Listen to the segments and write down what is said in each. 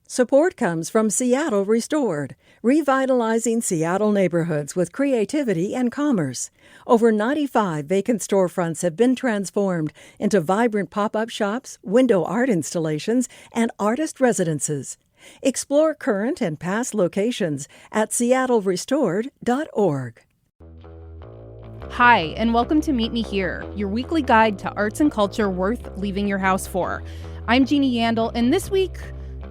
Support comes from Seattle Restored, revitalizing Seattle neighborhoods with creativity and commerce. Over 95 vacant storefronts have been transformed into vibrant pop-up shops, window art installations, and artist residences. Explore current and past locations at seattlerestored.org. Hi, and welcome to Meet Me Here, your weekly guide to arts and culture worth leaving your house for. I'm Jeannie Yandel, and this week,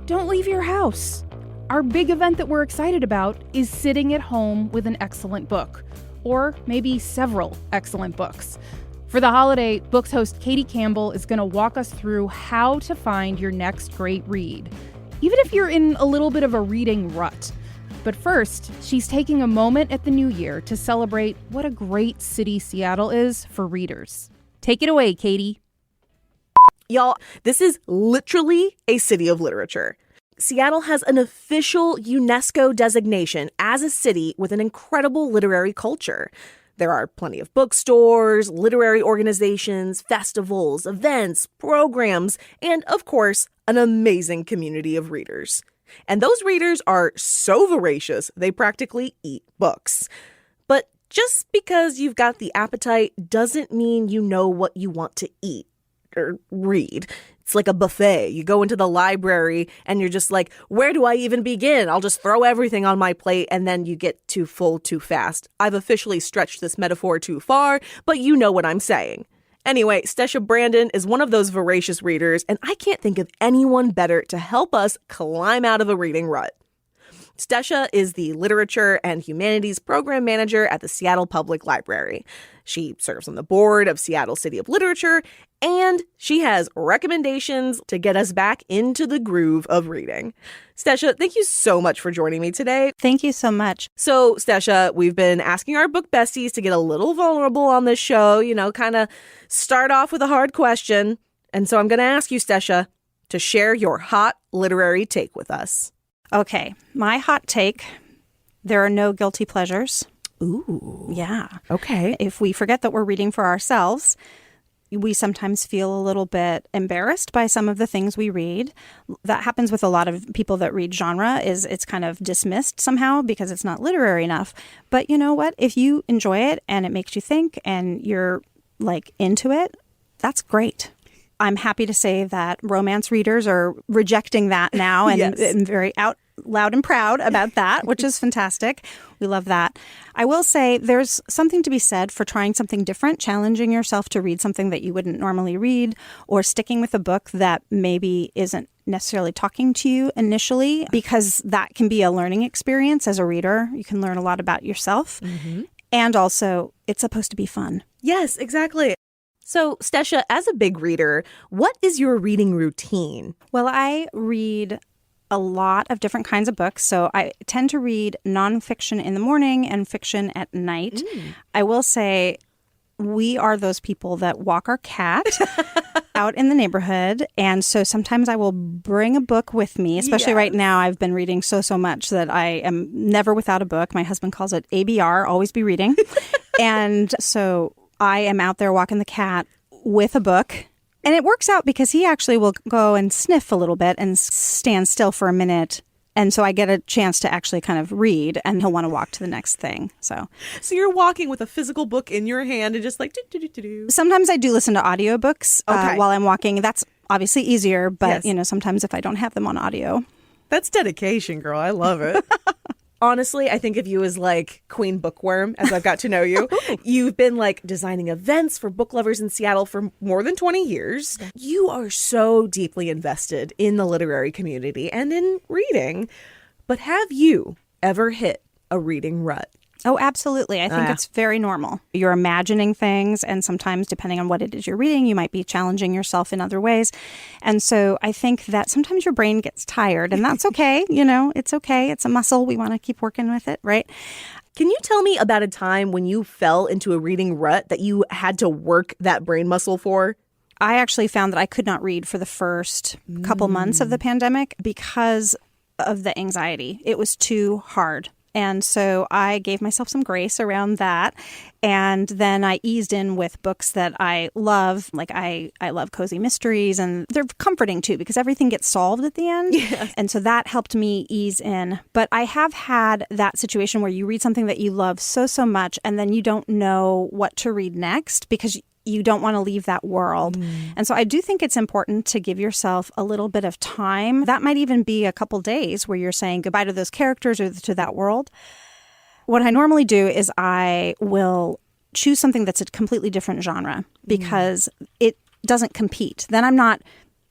don't leave your house. Our big event that we're excited about is sitting at home with an excellent book, or maybe several excellent books. For the holiday, Books host Katie Campbell is going to walk us through how to find your next great read, even if you're in a little bit of a reading rut. But first, she's taking a moment at the new year to celebrate what a great city Seattle is for readers. Take it away, Katie. Y'all, this is literally a city of literature. Seattle has an official UNESCO designation as a city with an incredible literary culture. There are plenty of bookstores, literary organizations, festivals, events, programs, and, of course, an amazing community of readers. And those readers are so voracious, they practically eat books. But just because you've got the appetite doesn't mean you know what you want to eat or read. It's like a buffet. You go into the library and you're just like, where do I even begin? I'll just throw everything on my plate, and then you get too full too fast. I've officially stretched this metaphor too far, but you know what I'm saying. Anyway, Stesha Brandon is one of those voracious readers, and I can't think of anyone better to help us climb out of a reading rut. Stesha is the Literature and Humanities Program Manager at the Seattle Public Library. She serves on the board of Seattle City of Literature, and she has recommendations to get us back into the groove of reading. Stesha, thank you so much for joining me today. Thank you so much. So, Stesha, we've been asking our book besties to get a little vulnerable on this show, kind of start off with a hard question. And so I'm going to ask you, Stesha, to share your hot literary take with us. Okay, my hot take, there are no guilty pleasures. Ooh. Yeah. Okay. If we forget that we're reading for ourselves, we sometimes feel a little bit embarrassed by some of the things we read. That happens with a lot of people that read genre, is it's kind of dismissed somehow because it's not literary enough. But you know what? If you enjoy it and it makes you think and you're into it, that's great. I'm happy to say that romance readers are rejecting that now and, yes. and very out loud and proud about that, which is fantastic. We love that. I will say there's something to be said for trying something different, challenging yourself to read something that you wouldn't normally read, or sticking with a book that maybe isn't necessarily talking to you initially, because that can be a learning experience as a reader. You can learn a lot about yourself. Mm-hmm. And also, it's supposed to be fun. Yes, exactly. So, Stesha, as a big reader, what is your reading routine? Well, I read a lot of different kinds of books. So I tend to read nonfiction in the morning and fiction at night. I will say we are those people that walk our cat out in the neighborhood. And so sometimes I will bring a book with me, especially right now. I've been reading so much that I am never without a book. My husband calls it ABR, always be reading. And so I am out there walking the cat with a book. And it works out because he actually will go and sniff a little bit and stand still for a minute. And so I get a chance to actually kind of read, and he'll want to walk to the next thing. So you're walking with a physical book in your hand and just do. Sometimes I do listen to audiobooks while I'm walking. That's obviously easier, but yes. Sometimes if I don't have them on audio. That's dedication, girl. I love it. Honestly, I think of you as Queen Bookworm, as I've got to know you. You've been designing events for book lovers in Seattle for more than 20 years. You are so deeply invested in the literary community and in reading. But have you ever hit a reading rut? Oh, absolutely. I think it's very normal. You're imagining things, and sometimes, depending on what it is you're reading, you might be challenging yourself in other ways. And so I think that sometimes your brain gets tired, and that's okay. It's okay. It's a muscle. We want to keep working with it, right? Can you tell me about a time when you fell into a reading rut that you had to work that brain muscle for? I actually found that I could not read for the first couple months of the pandemic because of the anxiety. It was too hard. And so I gave myself some grace around that. And then I eased in with books that I love. Like I love cozy mysteries, and they're comforting too because everything gets solved at the end. Yes. And so that helped me ease in. But I have had that situation where you read something that you love so much and then you don't know what to read next because you don't want to leave that world. And so I do think it's important to give yourself a little bit of time. That might even be a couple days where you're saying goodbye to those characters or to that world. What I normally do is I will choose something that's a completely different genre because it doesn't compete. Then I'm not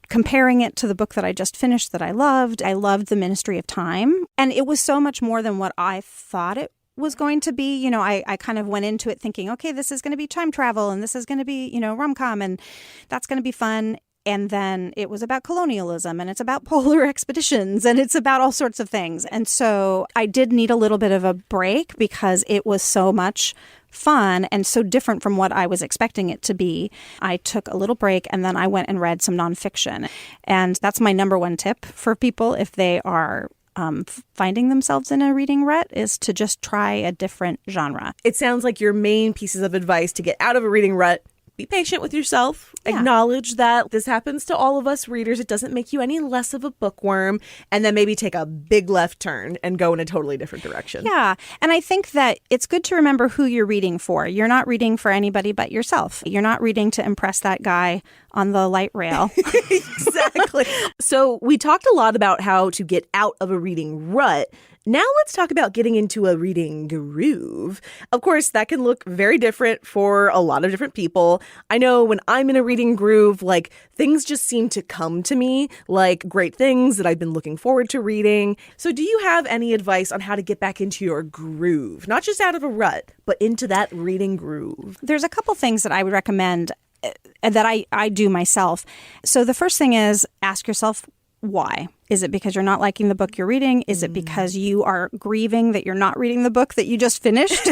comparing it to the book that I just finished that I loved. I loved The Ministry of Time. And it was so much more than what I thought it was going to be. You know, I kind of went into it thinking, okay, this is going to be time travel and this is going to be, you know, rom-com and that's going to be fun. And then it was about colonialism and it's about polar expeditions and it's about all sorts of things. And so I did need a little bit of a break because it was so much fun and so different from what I was expecting it to be. I took a little break and then I went and read some nonfiction. And that's my number one tip for people if they are finding themselves in a reading rut is to just try a different genre. It sounds like your main pieces of advice to get out of a reading rut: be patient with yourself. Yeah. Acknowledge that this happens to all of us readers. It doesn't make you any less of a bookworm. And then maybe take a big left turn and go in a totally different direction. Yeah. And I think that it's good to remember who you're reading for. You're not reading for anybody but yourself. You're not reading to impress that guy on the light rail. Exactly. So we talked a lot about how to get out of a reading rut. Now let's talk about getting into a reading groove. Of course, that can look very different for a lot of different people. I know when I'm in a reading groove, like things just seem to come to me, like great things that I've been looking forward to reading. So do you have any advice on how to get back into your groove? Not just out of a rut, but into that reading groove. There's a couple things that I would recommend that I do myself. So the first thing is ask yourself, why? Is it because you're not liking the book you're reading? Is it because you are grieving that you're not reading the book that you just finished?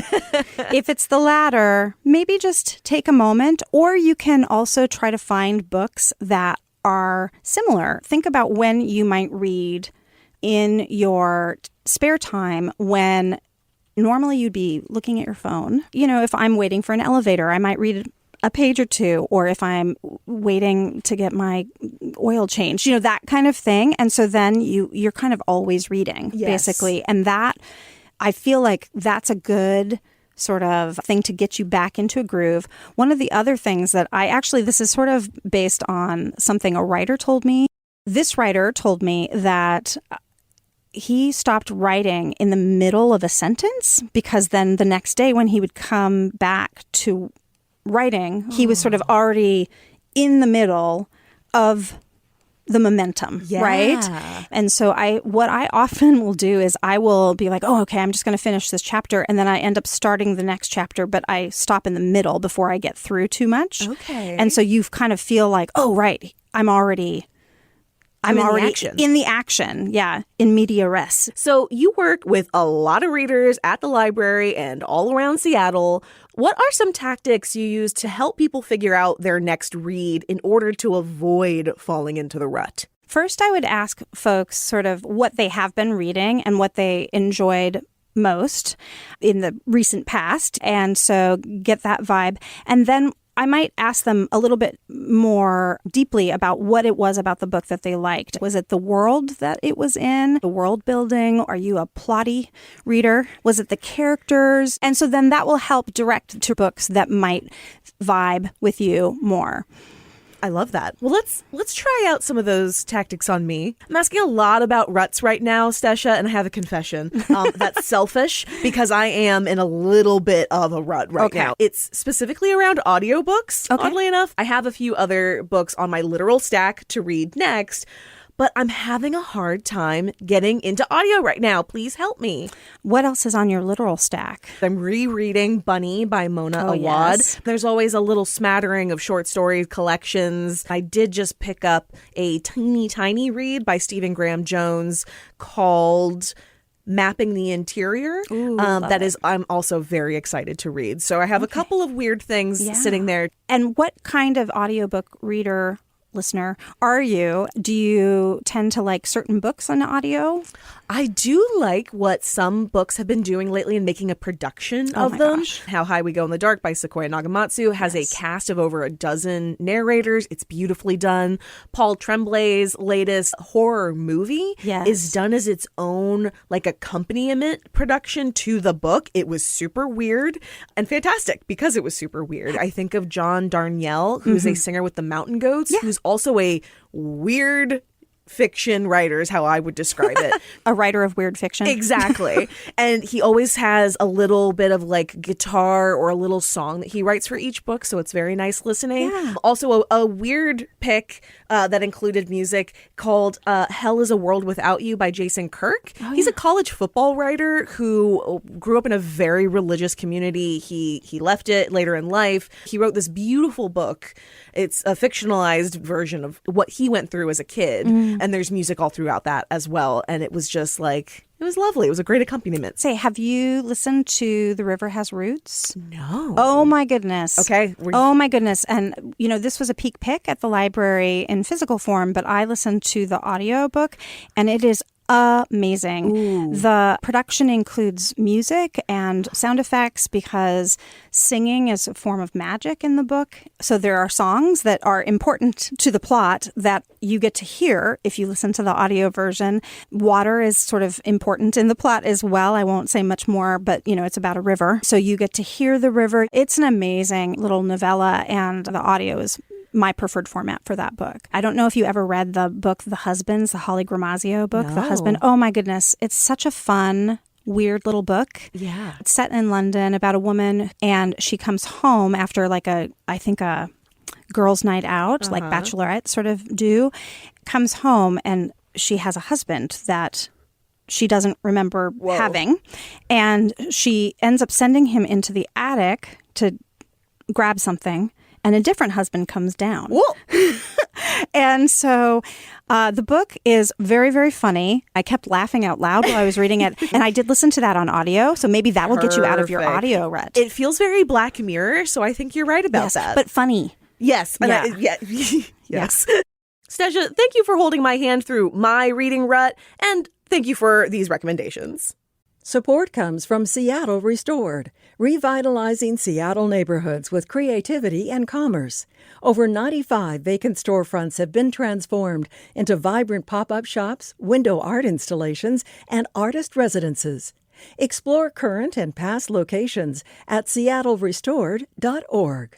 If it's the latter, maybe just take a moment, or you can also try to find books that are similar. Think about when you might read in your spare time when normally you'd be looking at your phone. You know, if I'm waiting for an elevator, I might read a page or two, or if I'm waiting to get my oil changed, you know, that kind of thing. And so then you're kind of always reading, basically. And that, I feel like that's a good sort of thing to get you back into a groove. One of the other things that this is sort of based on something a writer told me. This writer told me that he stopped writing in the middle of a sentence because then the next day when he would come back to writing, he was sort of already in the middle of the momentum, right? And so what I often will do is I will be like, oh, okay, I'm just going to finish this chapter. And then I end up starting the next chapter, but I stop in the middle before I get through too much. Okay. And so you kind of feel like, oh, right, I'm already in the action. Yeah, in media res. So you work with a lot of readers at the library and all around Seattle. What are some tactics you use to help people figure out their next read in order to avoid falling into the rut? First, I would ask folks sort of what they have been reading and what they enjoyed most in the recent past. And so get that vibe. And then I might ask them a little bit more deeply about what it was about the book that they liked. Was it the world that it was in? The world building? Are you a plotty reader? Was it the characters? And so then that will help direct to books that might vibe with you more. I love that. Well, let's try out some of those tactics on me. I'm asking a lot about ruts right now, Stesha, and I have a confession. That's selfish because I am in a little bit of a rut right now. It's specifically around audiobooks, oddly enough. I have a few other books on my literal stack to read next, but I'm having a hard time getting into audio right now. Please help me. What else is on your literal stack? I'm rereading Bunny by Mona Awad. Yes. There's always a little smattering of short story collections. I did just pick up a tiny read by Stephen Graham Jones called Mapping the Interior. Ooh, I'm also very excited to read. So I have a couple of weird things sitting there. And what kind of audiobook reader listener are you? Do you tend to like certain books on audio? I do like what some books have been doing lately in making a production of them. Gosh. How High We Go in the Dark by Sequoia Nagamatsu has a cast of over a dozen narrators. It's beautifully done. Paul Tremblay's latest horror movie is done as its own like accompaniment production to the book. It was super weird and fantastic because it was super weird. I think of John Darnielle, who's a singer with the Mountain Goats, who's also a weird fiction writer is how I would describe it. A writer of weird fiction. Exactly. And he always has a little bit of like guitar or a little song that he writes for each book. So it's very nice listening. Yeah. Also a weird pick that included music called Hell is a World Without You by Jason Kirk. He's a college football writer who grew up in a very religious community. He left it later in life. He wrote this beautiful book. It's a fictionalized version of what he went through as a kid. And there's music all throughout that as well. And it was just like, it was lovely. It was a great accompaniment. Say, have you listened to The River Has Roots? No. Oh, my goodness. Okay. Oh, my goodness. And, you know, this was a peak pick at the library in physical form, but I listened to the audiobook, and it is amazing. Ooh. The production includes music and sound effects because singing is a form of magic in the book. So there are songs that are important to the plot that you get to hear if you listen to the audio version. Water is sort of important in the plot as well. I won't say much more, but you know, it's about a river. So you get to hear the river. It's an amazing little novella, and the audio is my preferred format for that book. I don't know if you ever read the book, The Husbands, the Holly Gramazio book, No. The Husband. Oh my goodness. It's such a fun, weird little book. Yeah. It's set in London about a woman, and she comes home after like a girls' night out, like bachelorette sort of do, comes home and she has a husband that she doesn't remember having. And she ends up sending him into the attic to grab something. And a different husband comes down. Whoa. And so the book is very, very funny. I kept laughing out loud while I was reading it. And I did listen to that on audio. So maybe that will get you out of your audio rut. It feels very Black Mirror, so I think you're right about that. But funny. Yes. Yeah. Yes. Stesha, thank you for holding my hand through my reading rut. And thank you for these recommendations. Support comes from Seattle Restored, revitalizing Seattle neighborhoods with creativity and commerce. Over 95 vacant storefronts have been transformed into vibrant pop-up shops, window art installations, and artist residences. Explore current and past locations at seattlerestored.org.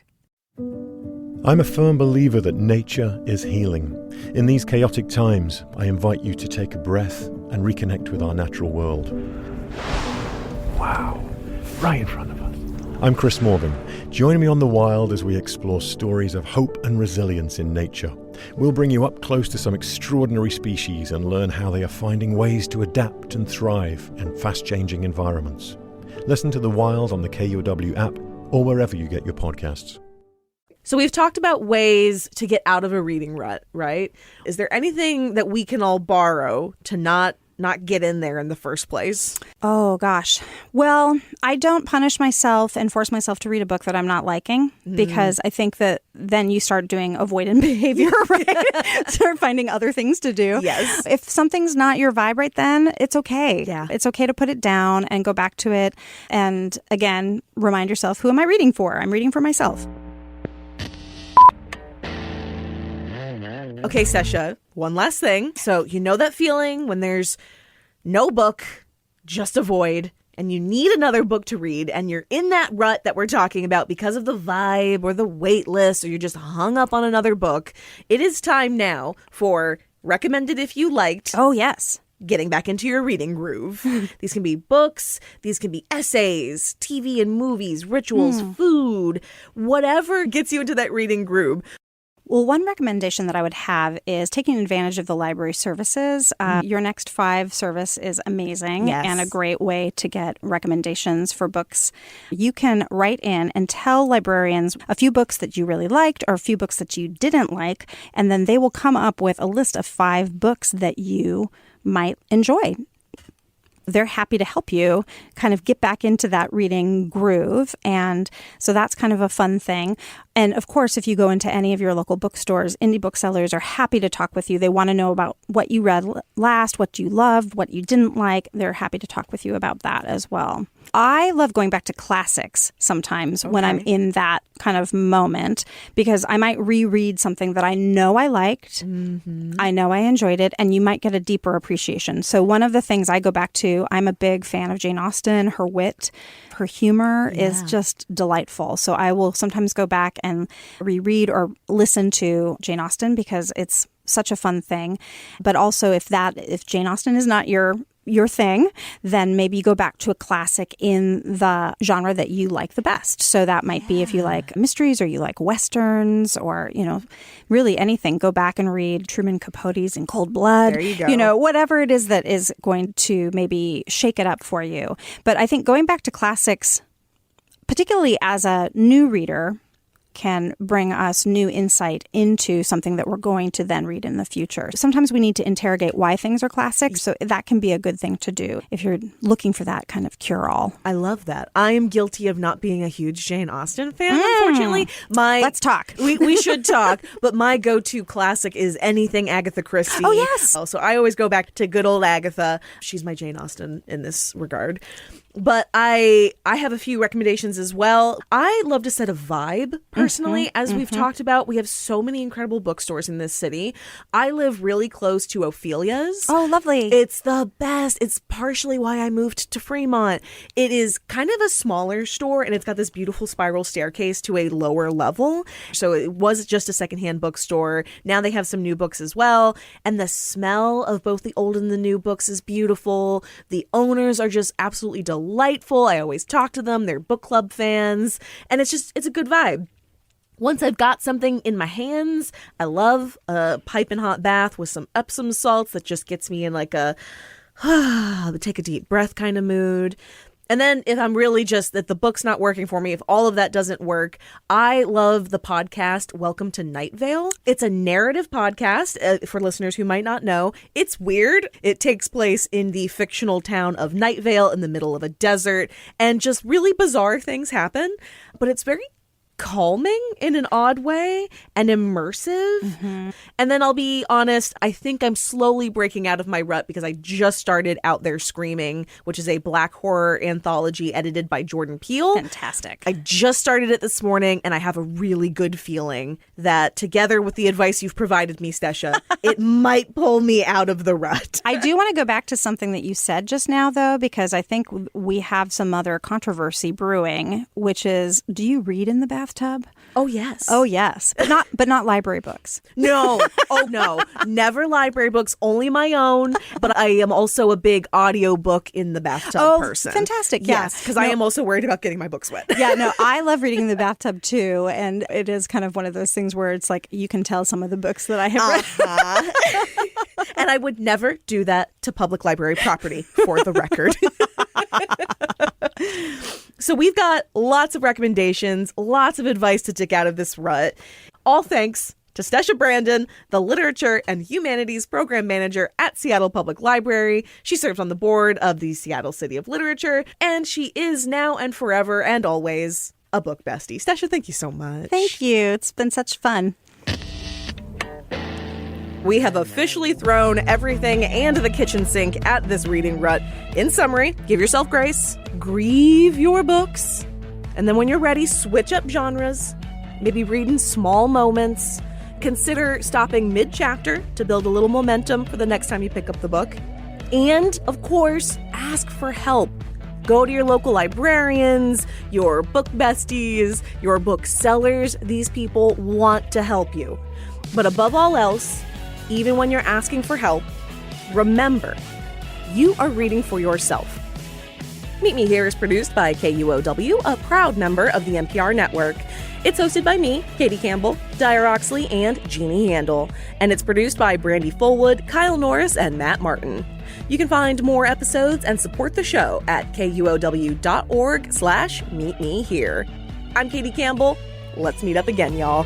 I'm a firm believer that nature is healing. In these chaotic times, I invite you to take a breath and reconnect with our natural world. Wow, right in front of us. I'm Chris Morgan. Join me on The Wild as we explore stories of hope and resilience in nature. We'll bring you up close to some extraordinary species and learn how they are finding ways to adapt and thrive in fast-changing environments. Listen to The Wild on the KUOW app or wherever you get your podcasts. So we've talked about ways to get out of a reading rut, right? Is there anything that we can all borrow to not get in there in the first place? Oh, gosh. Well, I don't punish myself and force myself to read a book that I'm not liking because I think that then you start doing avoidant behavior, right? Start finding other things to do. Yes. If something's not your vibe right then, it's okay. Yeah. It's okay to put it down and go back to it. And again, remind yourself, who am I reading for? I'm reading for myself. Okay, Stesha, one last thing. So you know that feeling when there's no book, just a void, and you need another book to read, and you're in that rut that we're talking about because of the vibe or the wait list, or you're just hung up on another book. It is time now for Recommended If You Liked. Oh, yes. Getting back into your reading groove. These can be books, these can be essays, TV and movies, rituals, food, whatever gets you into that reading groove. Well, one recommendation that I would have is taking advantage of the library services. Your Next 5 service is amazing and a great way to get recommendations for books. You can write in and tell librarians a few books that you really liked or a few books that you didn't like, and then they will come up with a list of 5 books that you might enjoy. They're happy to help you kind of get back into that reading groove. And so that's kind of a fun thing. And of course, if you go into any of your local bookstores, indie booksellers are happy to talk with you. They want to know about what you read last, what you loved, what you didn't like. They're happy to talk with you about that as well. I love going back to classics sometimes when I'm in that kind of moment, because I might reread something that I know I liked, I know I enjoyed it, and you might get a deeper appreciation. So one of the things I go back to, I'm a big fan of Jane Austen. Her wit, her humor is just delightful. So I will sometimes go back and reread or listen to Jane Austen because it's such a fun thing. But also if Jane Austen is not your thing, then maybe you go back to a classic in the genre that you like the best. So that might be if you like mysteries or you like westerns or, really anything. Go back and read Truman Capote's In Cold Blood. There you go. Whatever it is that is going to maybe shake it up for you. But I think going back to classics, particularly as a new reader, can bring us new insight into something that we're going to then read in the future. Sometimes we need to interrogate why things are classics, so that can be a good thing to do if you're looking for that kind of cure-all. I love that. I am guilty of not being a huge Jane Austen fan, unfortunately. Let's talk. We should talk, but my go-to classic is anything Agatha Christie. Oh, yes. So I always go back to good old Agatha. She's my Jane Austen in this regard. But I have a few recommendations as well. I love to set a vibe, personally. As we've talked about, we have so many incredible bookstores in this city. I live really close to Ophelia's. Oh, lovely. It's the best. It's partially why I moved to Fremont. It is kind of a smaller store, and it's got this beautiful spiral staircase to a lower level. So it was just a secondhand bookstore. Now they have some new books as well. And the smell of both the old and the new books is beautiful. The owners are just absolutely delightful. I always talk to them. They're book club fans. And it's a good vibe. Once I've got something in my hands, I love a piping hot bath with some Epsom salts that just gets me in like a take a deep breath kind of mood. And then if I'm really just that the book's not working for me, if all of that doesn't work, I love the podcast Welcome to Night Vale. It's a narrative podcast for listeners who might not know. It's weird. It takes place in the fictional town of Night Vale in the middle of a desert, and just really bizarre things happen. But it's very calming in an odd way and immersive. And then I'll be honest, I think I'm slowly breaking out of my rut because I just started Out There Screaming, which is a black horror anthology edited by Jordan Peele. Fantastic. I just started it this morning, and I have a really good feeling that together with the advice you've provided me, Stesha, it might pull me out of the rut. I do want to go back to something that you said just now, though, because I think we have some other controversy brewing, which is, do you read in the bathtub? Oh, yes. Oh, yes. But not library books. No. Oh, no. Never library books, only my own. But I am also a big audiobook in the bathtub person. Fantastic. Yes, because I am also worried about getting my books wet. Yeah, no, I love reading in the bathtub, too. And it is kind of one of those things where it's like you can tell some of the books that I have read. And I would never do that to public library property, for the record. So we've got lots of recommendations, lots of advice to dig out of this rut. All thanks to Stesha Brandon, the Literature and Humanities Program Manager at Seattle Public Library. She serves on the board of the Seattle City of Literature, and she is now and forever and always a book bestie. Stesha, thank you so much. Thank you. It's been such fun. We have officially thrown everything and the kitchen sink at this reading rut. In summary, give yourself grace, grieve your books, and then when you're ready, switch up genres, maybe read in small moments, consider stopping mid-chapter to build a little momentum for the next time you pick up the book, and, of course, ask for help. Go to your local librarians, your book besties, your booksellers. These people want to help you. But above all else, even when you're asking for help, remember, you are reading for yourself. Meet Me Here is produced by KUOW, a proud member of the NPR network. It's hosted by me, Katie Campbell, Dyer Oxley, and Jeannie Handel. And it's produced by Brandy Fullwood, Kyle Norris, and Matt Martin. You can find more episodes and support the show at kuow.org/meetmehere. I'm Katie Campbell. Let's meet up again, y'all.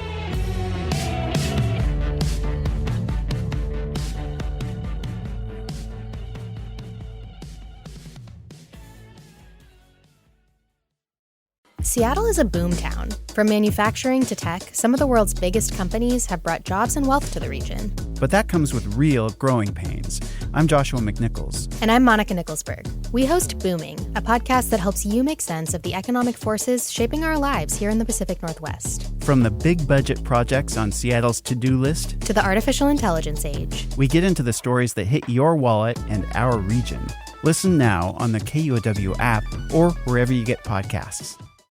Seattle is a boom town. From manufacturing to tech, some of the world's biggest companies have brought jobs and wealth to the region. But that comes with real growing pains. I'm Joshua McNichols. And I'm Monica Nicholsberg. We host Booming, a podcast that helps you make sense of the economic forces shaping our lives here in the Pacific Northwest. From the big budget projects on Seattle's to-do list to the artificial intelligence age, we get into the stories that hit your wallet and our region. Listen now on the KUOW app or wherever you get podcasts.